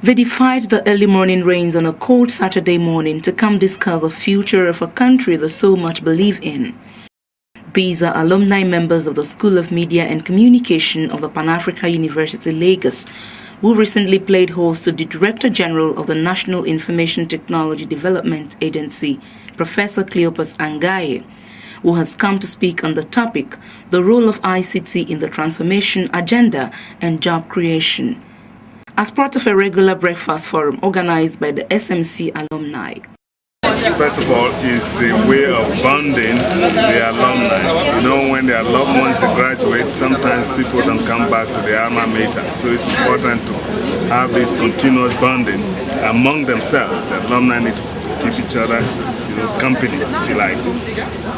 They defied the early morning rains on a cold Saturday morning to come discuss the future of a country they so much believe in. These are alumni members of the School of Media and Communication of the Pan-Africa University, Lagos, who recently played host to the Director General of the National Information Technology Development Agency, Professor Cleopas Angaye, who has come to speak on the topic, the role of ICT in the transformation agenda and job creation, as part of a regular breakfast forum organized by the SMC alumni. First of all, it's a way of bonding the alumni. You know, when their loved ones graduate, sometimes people don't come back to their alma mater. So it's important to have this continuous bonding among themselves. The alumni need to keep each other, company, if you like.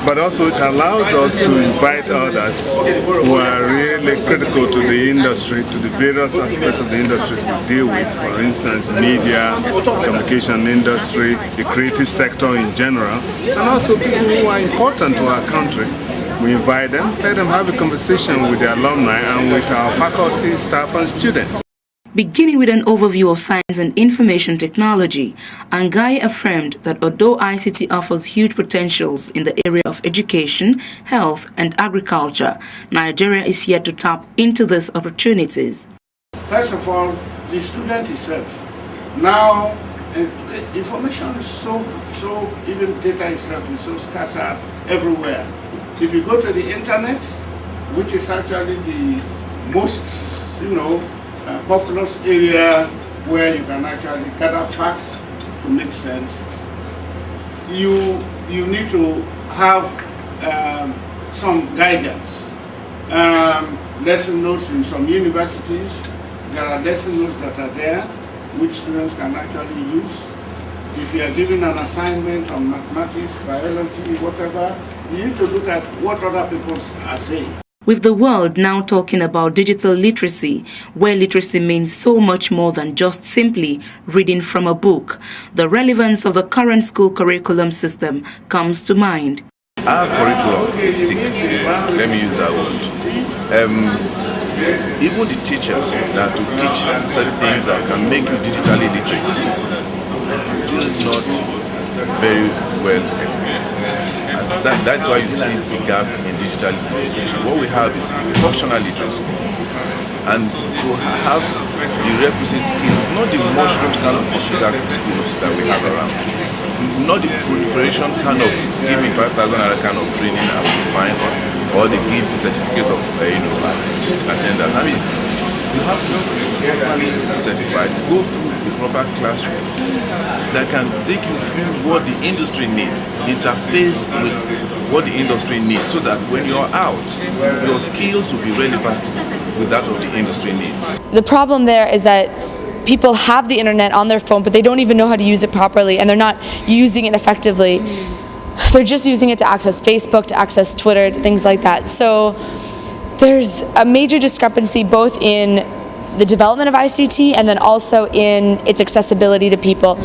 But also it allows us to invite others who are really critical to the industry, to the various aspects of the industry we deal with. For instance, media, communication industry, the creative sector in general, and also people who are important to our country. We invite them, let them have a conversation with the alumni and with our faculty, staff, and students. Beginning with an overview of science and information technology, Angaye affirmed that although ICT offers huge potentials in the area of education, health, and agriculture, Nigeria is yet to tap into these opportunities. First of all, the student itself. Now, information is so even data itself is so scattered everywhere. If you go to the internet, which is actually the most, populous area where you can actually gather facts to make sense, you need to have some guidance. Lesson notes in some universities, there are lesson notes that are there which students can actually use. If you are given an assignment on mathematics, biology, whatever, you need to look at what other people are saying. With the world now talking about digital literacy, where literacy means so much more than just simply reading from a book, the relevance of the current school curriculum system comes to mind. Our curriculum is sick, let me use that word. Even the teachers that to teach certain things that can make you digitally literate, still not very well equipped. And that's why you see the gap in digital administration. What we have is functional literacy. And to have the requisite skills, not the mushroom kind of computer skills that we have around. Not the proliferation kind of give me 5,000 kind of training I will find, or they give the certificate of attendance. I mean, you have to be properly certified, go through the proper classroom that can take you through what the industry needs, interface with what the industry needs, so that when you're out, your skills will be relevant with that of the industry needs. The problem there is that people have the internet on their phone, but they don't even know how to use it properly, and they're not using it effectively. They're just using it to access Facebook, to access Twitter, things like that. So there's a major discrepancy both in the development of ICT and then also in its accessibility to people.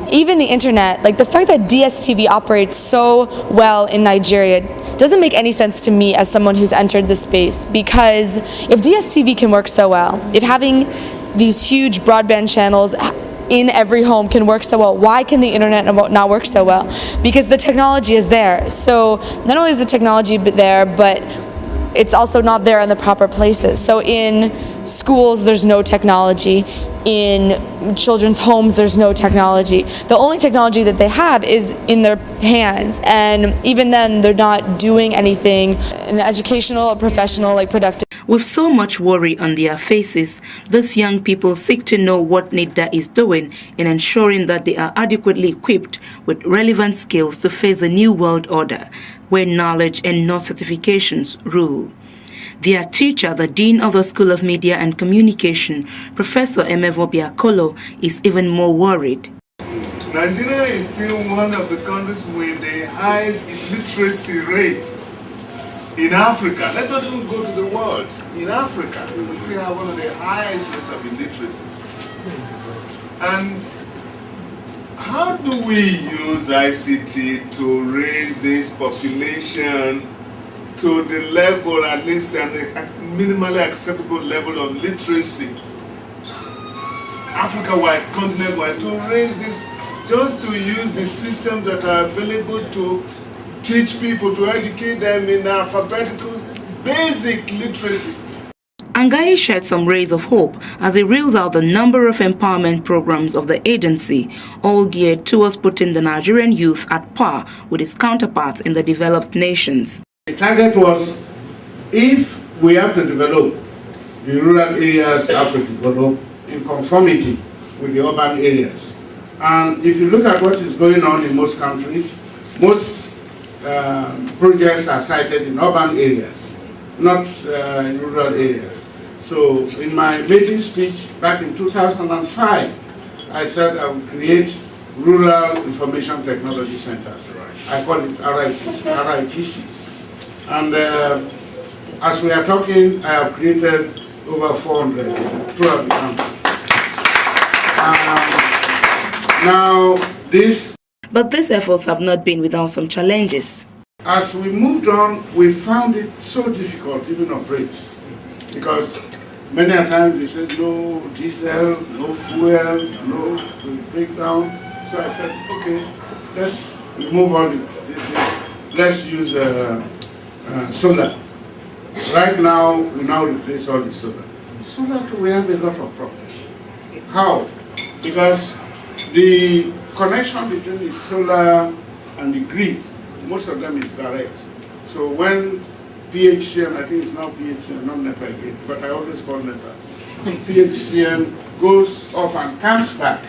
Even the internet, like the fact that DSTV operates so well in Nigeria doesn't make any sense to me as someone who's entered the space, because if DSTV can work so well, if having these huge broadband channels in every home can work so well, why can the internet not work so well? Because the technology is there. So not only is the technology there, but it's also not there in the proper places. So in schools, there's no technology. In children's homes, there's no technology. The only technology that they have is in their hands, and even then, they're not doing anything in educational or professional, like productive. With so much worry on their faces, these young people seek to know what NIDA is doing in ensuring that they are adequately equipped with relevant skills to face a new world order, where knowledge and not certifications rule. Their teacher, the Dean of the School of Media and Communication, Professor Emevo Biakolo, is even more worried. Nigeria is still one of the countries with the highest illiteracy rate in Africa. Let's not even go to the world. In Africa, we still have one of the highest rates of illiteracy. And how do we use ICT to raise this population to the level, at least a minimally acceptable level of literacy? Africa-wide, continent-wide, to raise this, just to use the systems that are available to teach people, to educate them in alphabetical, basic literacy. Angaye shed some rays of hope as he reels out the number of empowerment programs of the agency, all geared towards putting the Nigerian youth at par with its counterparts in the developed nations. The target was, if we have to develop, the rural areas have to develop in conformity with the urban areas. And if you look at what is going on in most countries, most projects are cited in urban areas, not in rural areas. So in my maiden speech back in 2005, I said I would create rural information technology centers. I call it RITCs. And as we are talking, I have created over 400 throughout the country. But these efforts have not been without some challenges. As we moved on, we found it so difficult, even operates, because many a times we said no diesel, no fuel, no breakdown. So I said, okay, let's remove all this. Let's use solar. Right now, we now replace all the solar. Solar, we have a lot of problems. How? Because the connection between the solar and the grid, most of them is direct. So when PHCN, I think it's now PHCN, not NEPA again, but I always call NEPA. PHCN goes off and comes back.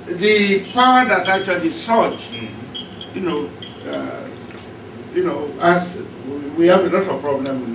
The power that actually surge, as we have a lot of problems.